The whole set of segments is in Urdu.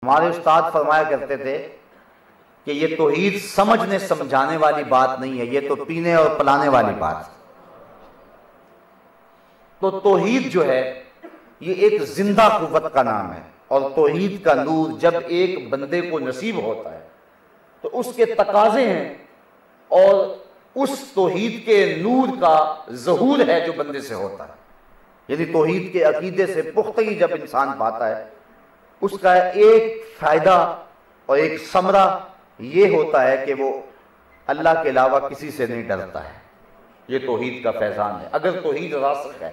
ہمارے استاد فرمایا کرتے تھے کہ یہ توحید سمجھنے سمجھانے والی بات نہیں ہے، یہ تو پینے اور پلانے والی بات ہے۔ تو توحید جو ہے یہ ایک زندہ قوت کا نام ہے، اور توحید کا نور جب ایک بندے کو نصیب ہوتا ہے تو اس کے تقاضے ہیں، اور اس توحید کے نور کا ظہور ہے جو بندے سے ہوتا ہے۔ یعنی توحید کے عقیدے سے پختگی جب انسان پاتا ہے، اس کا ایک فائدہ اور ایک ثمرہ یہ ہوتا ہے کہ وہ اللہ کے علاوہ کسی سے نہیں ڈرتا ہے۔ یہ توحید کا فیضان ہے۔ اگر توحید راسخ ہے،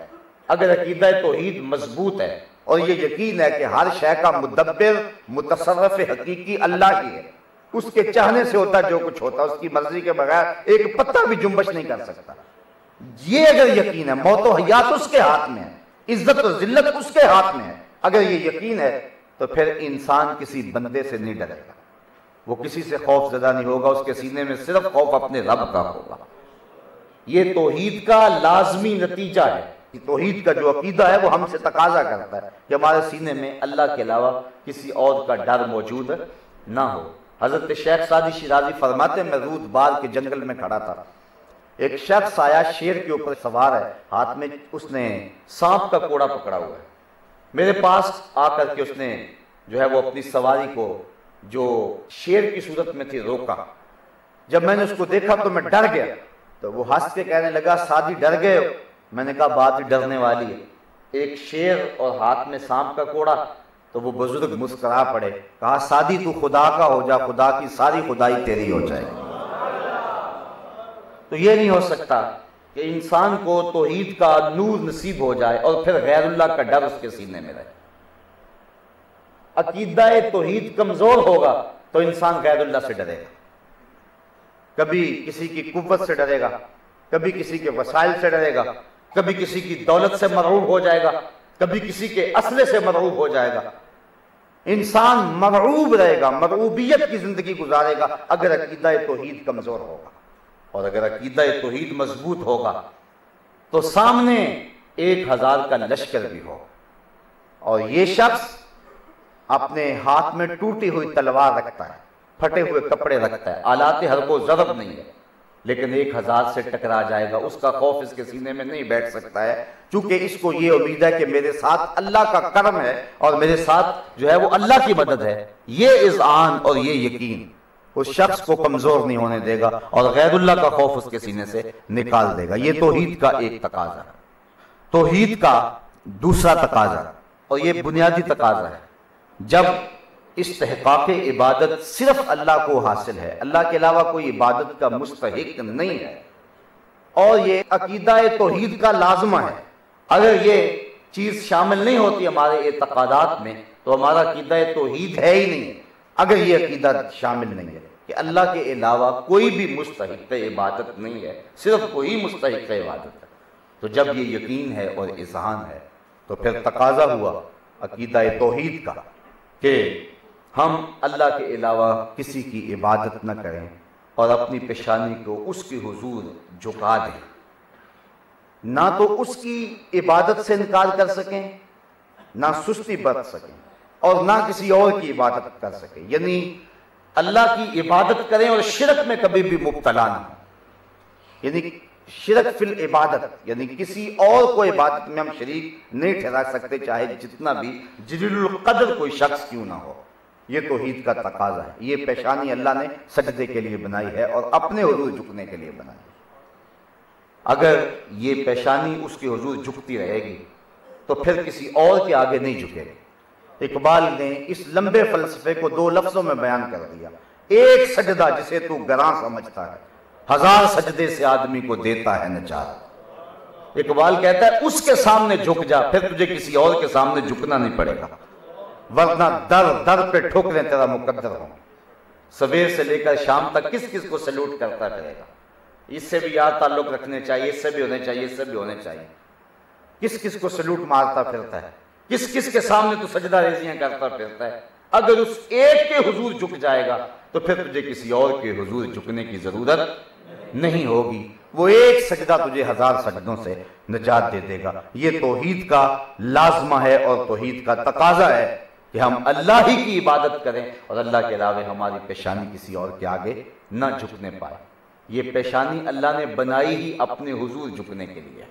اگر عقیدہ توحید مضبوط ہے، اور یہ یقین ہے کہ ہر شے کا مدبر متصرف حقیقی اللہ ہی ہے، اس کے چاہنے سے ہوتا جو کچھ ہوتا، اس کی مرضی کے بغیر ایک پتہ بھی جنبش نہیں کر سکتا، یہ اگر یقین ہے، موت و حیات اس کے ہاتھ میں ہے، عزت و ذلت اس کے ہاتھ میں ہے، اگر یہ یقین ہے تو پھر انسان کسی بندے سے نہیں ڈرے گا، وہ کسی سے خوف زدہ نہیں ہوگا، اس کے سینے میں صرف خوف اپنے رب کا ہوگا۔ یہ توحید کا لازمی نتیجہ ہے۔ توحید کا جو عقیدہ ہے وہ ہم سے تقاضا کرتا ہے کہ ہمارے سینے میں اللہ کے علاوہ کسی اور کا ڈر موجود نہ ہو۔ حضرت شیخ سعدی شیرازی فرماتے ہیں، میں رود بار کے جنگل میں کھڑا تھا، ایک شخص آیا، شیر کے اوپر سوار ہے، ہاتھ میں اس نے سانپ کا کوڑا پکڑا ہوا ہے۔ میرے پاس آ کر کے اس نے جو ہے وہ اپنی سواری کو جو شیر کی صورت میں تھی روکا۔ جب میں نے اس کو دیکھا تو میں ڈر گیا، تو وہ ہنس کے کہنے لگا، سعدی ڈر گئے ہو؟ میں نے کہا بات ڈرنے والی ہے، ایک شیر اور ہاتھ میں سانپ کا کوڑا۔ تو وہ بزرگ مسکرا پڑے، کہا سعدی تو خدا کا ہو جا، خدا کی ساری خدائی تیری ہو جائے گی۔ تو یہ نہیں ہو سکتا کہ انسان کو توحید کا نور نصیب ہو جائے اور پھر غیر اللہ کا ڈر اس کے سینے میں رہے۔ عقیدہ توحید کمزور ہوگا تو انسان غیر اللہ سے ڈرے گا، کبھی کسی کی قوت سے ڈرے گا، کبھی کسی کے وسائل سے ڈرے گا، کبھی کسی کی دولت سے مرعوب ہو جائے گا، کبھی کسی کے اسلحے سے مرعوب ہو جائے گا۔ انسان مرعوب رہے گا، مرعوبیت کی زندگی گزارے گا اگر عقیدہ توحید کمزور ہوگا، اور اگر عقیدہ توحید مضبوط ہوگا تو سامنے 1000 کا لشکر بھی ہو، اور یہ شخص اپنے ہاتھ میں ٹوٹی ہوئی تلوار رکھتا ہے، پھٹے ہوئے کپڑے رکھتا ہے، آلات حرب و ضرب نہیں ہے، لیکن 1000 سے ٹکرا جائے گا، اس کا خوف اس کے سینے میں نہیں بیٹھ سکتا ہے، چونکہ اس کو یہ امید ہے کہ میرے ساتھ اللہ کا کرم ہے اور میرے ساتھ جو ہے وہ اللہ کی مدد ہے۔ یہ اذعان اور یہ یقین اس شخص کو کمزور نہیں ہونے دے گا اور غیر اللہ کا خوف اس کے سینے سے نکال دے گا۔ یہ توحید کا ایک تقاضا ہے۔ توحید کا دوسرا تقاضا، اور یہ بنیادی تقاضا ہے، جب استحقاق عبادت صرف اللہ کو حاصل ہے، اللہ کے علاوہ کوئی عبادت کا مستحق نہیں ہے، اور یہ عقیدہ توحید کا لازمہ ہے۔ اگر یہ چیز شامل نہیں ہوتی ہمارے اعتقادات میں تو ہمارا عقیدہ توحید ہے ہی نہیں۔ اگر یہ عقیدہ شامل نہیں ہے کہ اللہ کے علاوہ کوئی بھی مستحق عبادت نہیں ہے، صرف کوئی مستحق عبادت ہے، تو جب یہ یقین ہے اور اذعان ہے تو پھر تقاضا ہوا عقیدہ توحید کا کہ ہم اللہ کے علاوہ کسی کی عبادت نہ کریں اور اپنی پیشانی کو اس کے حضور جھکا دیں، نہ تو اس کی عبادت سے انکار کر سکیں، نہ سستی برت سکیں، اور نہ کسی اور کی عبادت کر سکیں، یعنی اللہ کی عبادت کریں اور شرک میں کبھی بھی مبتلا نہ ہوں، یعنی شرک فی العبادت، یعنی کسی اور کو عبادت میں ہم شریک نہیں ٹھہرا سکتے، چاہے جتنا بھی جلیل القدر کوئی شخص کیوں نہ ہو۔ یہ توحید کا تقاضا ہے۔ یہ پیشانی اللہ نے سجدے کے لیے بنائی ہے اور اپنے حضور جھکنے کے لیے بنائی ہے۔ اگر یہ پیشانی اس کے حضور جھکتی رہے گی تو پھر کسی اور کے آگے نہیں جھکے گی۔ اقبال نے اس لمبے فلسفے کو 2 لفظوں میں بیان کر دیا، ایک سجدہ جسے تو گراں سمجھتا ہے، 1000 سجدے سے آدمی کو دیتا ہے نجات۔ اقبال کہتا ہے اس کے سامنے جھک جا، پھر تجھے کسی اور کے سامنے جھکنا نہیں پڑے گا، ورنہ در در پہ ٹھوکریں تیرا مقدر ہوں۔ سویر سے لے کر شام تک کس کس کو سلوٹ کرتا پھرے گا، اس سے بھی یاد تعلق رکھنے چاہیے، اس سے بھی ہونے چاہیے، اس سے بھی ہونے چاہیے، کس کس کو سلوٹ مارتا پھرتا ہے، کس کس کے سامنے تو سجدہ ریزیاں کرتا پھرتا ہے۔ اگر اس ایک کے حضور جھک جائے گا تو پھر تجھے کسی اور کے حضور جھکنے کی ضرورت نہیں ہوگی، وہ ایک سجدہ تجھے 1000 سجدوں سے نجات دے دے گا۔ یہ توحید کا لازمہ ہے اور توحید کا تقاضا ہے کہ ہم اللہ ہی کی عبادت کریں اور اللہ کے علاوہ ہماری پیشانی کسی اور کے آگے نہ جھکنے پائے۔ یہ پیشانی اللہ نے بنائی ہی اپنے حضور جھکنے کے لیے،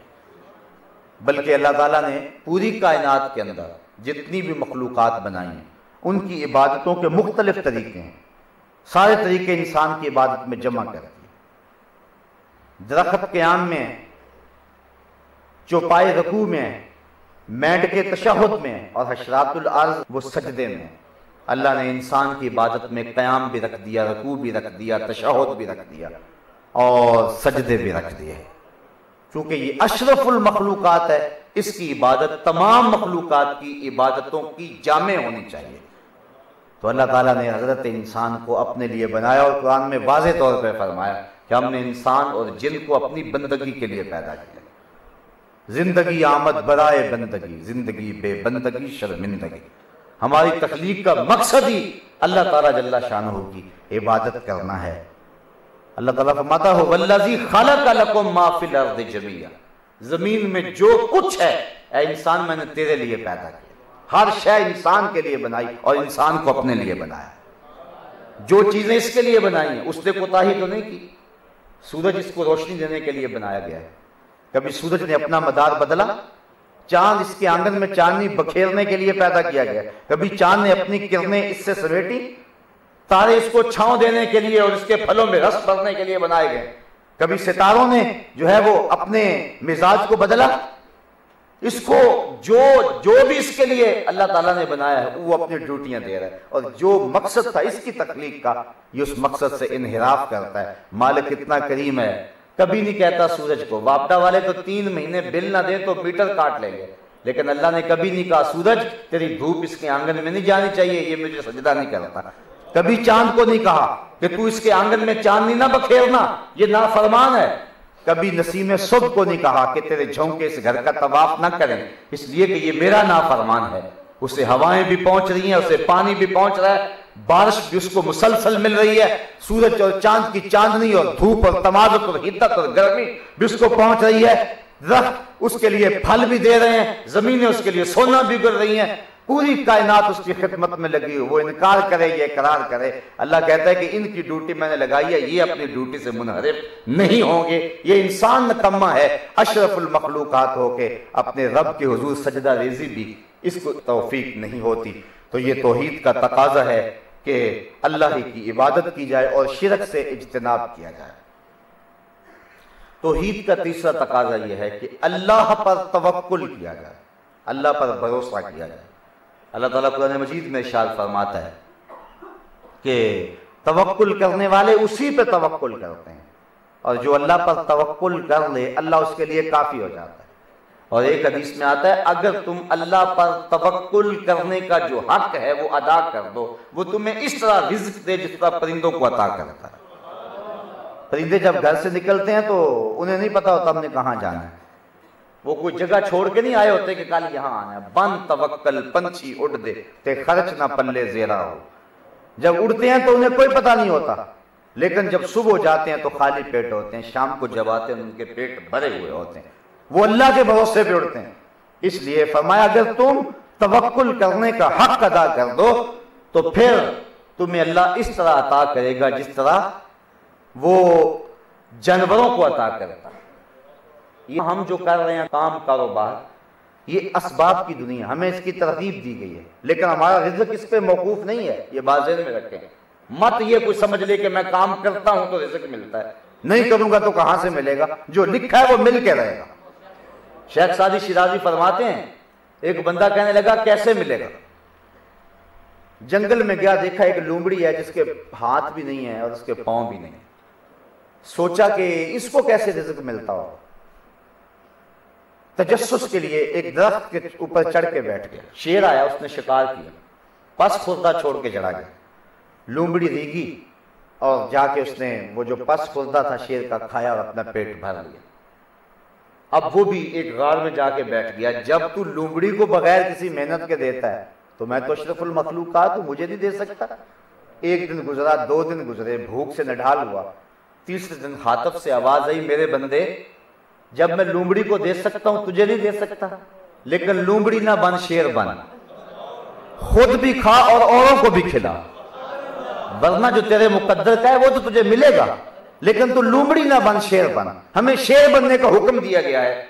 بلکہ اللہ تعالیٰ نے پوری کائنات کے اندر جتنی بھی مخلوقات بنائی ہیں ان کی عبادتوں کے مختلف طریقے ہیں، سارے طریقے انسان کی عبادت میں جمع کر دیے۔ درخت قیام میں، چوپائے رکوع میں، مینڈ کے تشہد میں، اور حشرات الارض وہ سجدے میں، اللہ نے انسان کی عبادت میں قیام بھی رکھ دیا، رکوع بھی رکھ دیا، تشہد بھی رکھ دیا اور سجدے بھی رکھ دیے۔ چونکہ یہ اشرف المخلوقات ہے، اس کی عبادت تمام مخلوقات کی عبادتوں کی جامع ہونی چاہیے۔ تو اللہ تعالیٰ نے حضرت انسان کو اپنے لیے بنایا اور قرآن میں واضح طور پہ فرمایا کہ ہم نے انسان اور جن کو اپنی بندگی کے لیے پیدا کیا۔ زندگی آمد برائے بندگی، زندگی بے بندگی شرمندگی۔ ہماری تخلیق کا مقصد ہی اللہ تعالیٰ جل شانہ کی عبادت کرنا ہے۔ اللہ تعالیٰ فرماتا ہے والذی خلق لکم ما فی الارض جمیعا، زمین میں جو کچھ ہے اے انسان میں نے تیرے لیے پیدا کیا۔ ہر شے انسان کے لیے بنائی اور انسان کو اپنے لیے بنایا۔ جو چیزیں اس کے لیے بنائی ہیں اس نے کوتاہی تو نہیں کی۔ سورج اس کو روشنی دینے کے لیے بنایا گیا ہے، کبھی سورج نے اپنا مدار بدلا؟ چاند اس کے آنگن میں چاندنی بکھیرنے کے لیے پیدا کیا گیا، کبھی چاند نے اپنی کرنیں اس سے سمیٹی؟ تارے اس کو چھاؤں دینے کے لیے اور اس کے پھلوں میں رس بھرنے کے لیے بنائے گئے، کبھی ستاروں نے جو ہے وہ اپنے مزاج کو بدلا؟ اس کو جو بھی اس کے لیے اللہ تعالیٰ نے بنایا ہے وہ اپنی ڈیوٹیاں دے رہا ہے، اور جو مقصد تھا اس کی تخلیق کا یہ اس مقصد سے انحراف کرتا ہے۔ مالک اتنا کریم ہے، کبھی نہیں کہتا سورج کو، وابڈا والے تو 3 مہینے بل نہ دیں تو میٹر کاٹ لیں گے، لیکن اللہ نے کبھی نہیں کہا سورج تیری دھوپ اس کے آنگن میں نہیں جانی چاہیے، یہ مجھے سجدہ نہیں کرتا۔ کبھی چاند کو نہیں کہا کہ تو اس کے آنگن میں چاندنی نہ بکھیرنا، یہ نافرمان ہے۔ کبھی نسیم صبح کو نہیں کہا کہ تیرے جھونکے اس گھر کا طواف نہ کریں، اس لیے کہ یہ میرا نافرمان ہے۔ اسے ہوائیں بھی پہنچ رہی ہیں، اسے پانی بھی پہنچ رہا ہے، بارش بھی اس کو مسلسل مل رہی ہے، سورج اور چاند کی چاندنی اور دھوپ اور تمازت اور حدت اور گرمی بھی اس کو پہنچ رہی ہے، درخت اس کے لیے پھل بھی دے رہے ہیں، زمینیں اس کے لیے سونا بھی گر رہی ہیں، پوری کائنات اس کی خدمت میں لگی ہو، وہ انکار کرے یہ اقرار کرے۔ اللہ کہتا ہے کہ ان کی ڈیوٹی میں نے لگائی ہے، یہ اپنی ڈیوٹی سے منحرف نہیں ہوں گے۔ یہ انسان نکمہ ہے، اشرف المخلوقات ہو کے اپنے رب کے حضور سجدہ ریزی بھی اس کو توفیق نہیں ہوتی۔ تو یہ توحید کا تقاضا ہے کہ اللہ ہی کی عبادت کی جائے اور شرک سے اجتناب کیا جائے۔ توحید کا تیسرا تقاضا یہ ہے کہ اللہ پر توکل کیا جائے، اللہ پر بھروسہ کیا جائے۔ اللہ تعالیٰ قرآن مجید میں ارشاد فرماتا ہے کہ توکل کرنے والے اسی پہ توکل کرتے ہیں، اور جو اللہ پر توکل کر لے اللہ اس کے لیے کافی ہو جاتا ہے۔ اور ایک حدیث میں آتا ہے اگر تم اللہ پر توکل کرنے کا جو حق ہے وہ ادا کر دو، وہ تمہیں اس طرح رزق دے جس طرح پرندوں کو عطا کرتا ہے۔ پرندے جب گھر سے نکلتے ہیں تو انہیں نہیں پتا ہوتا ہم نے کہاں جانا ہے، وہ کوئی جگہ چھوڑ کے نہیں آئے ہوتے کہ کل یہاں آنا ہے۔ بن توکل پنچھی اڑ دے تے خرچ نہ پلے زیرا ہو۔ جب اڑتے ہیں تو انہیں کوئی پتہ نہیں ہوتا، لیکن جب صبح جاتے ہیں تو خالی پیٹ ہوتے ہیں، شام کو جب آتے ہیں ان کے پیٹ بھرے ہوئے ہوتے ہیں، وہ اللہ کے بھروسے پہ اڑتے ہیں۔ اس لیے فرمایا اگر تم توکل کرنے کا حق ادا کر دو تو پھر تمہیں اللہ اس طرح عطا کرے گا جس طرح وہ جانوروں کو عطا کرتا ہے۔ یہ ہم جو کر رہے ہیں کام کاروبار، یہ اسباب کی دنیا، ہمیں اس کی ترغیب دی گئی ہے، لیکن ہمارا رزق اس پہ موقوف نہیں ہے، یہ بات ذہن میں رکھیں۔ مت یہ کوئی سمجھ لے کہ میں کام کرتا ہوں تو رزق ملتا ہے، نہیں کروں گا تو کہاں سے ملے گا؟ جو لکھا ہے وہ مل کے رہے گا۔ شیخ سعدی شیرازی فرماتے ہیں ایک بندہ کہنے لگا کیسے ملے گا؟ جنگل میں گیا، دیکھا ایک لومڑی ہے جس کے ہاتھ بھی نہیں ہے اور اس کے پاؤں بھی نہیں، سوچا کہ اس کو کیسے رزق ملتا ہو۔ تجسس کے لیے ایک درخت کے اوپر چڑھ کے بیٹھ گیا، شیر آیا، اس نے شکار کیا، پس خوردہ چھوڑ کے چڑھا گیا، لومڑی ریگی اور جا کے اس نے وہ جو پس خوردہ تھا شیر کا کھایا اور اپنا پیٹ بھر لیا۔ اب وہ بھی ایک غار میں جا کے بیٹھ گیا، جب تو لومڑی کو بغیر کسی محنت کے دیتا ہے تو میں تو اشرف المخلوقات ہوں، مجھے نہیں دے سکتا۔ ایک دن گزرا، 2 دن گزرے، بھوک سے نڈھال ہوا، تیسرے دن خاطب سے آواز آئی میرے بندے جب میں لومڑی کو دے سکتا ہوں تجھے نہیں دے سکتا، لیکن لومڑی نہ بن شیر بن۔ خود بھی کھا اور اوروں کو بھی کھلا، ورنہ جو تیرے مقدر کا ہے وہ تو تجھے ملے گا، لیکن تو لومڑی نہ بن، شیر بن۔ ہمیں شیر بننے کا حکم دیا گیا ہے۔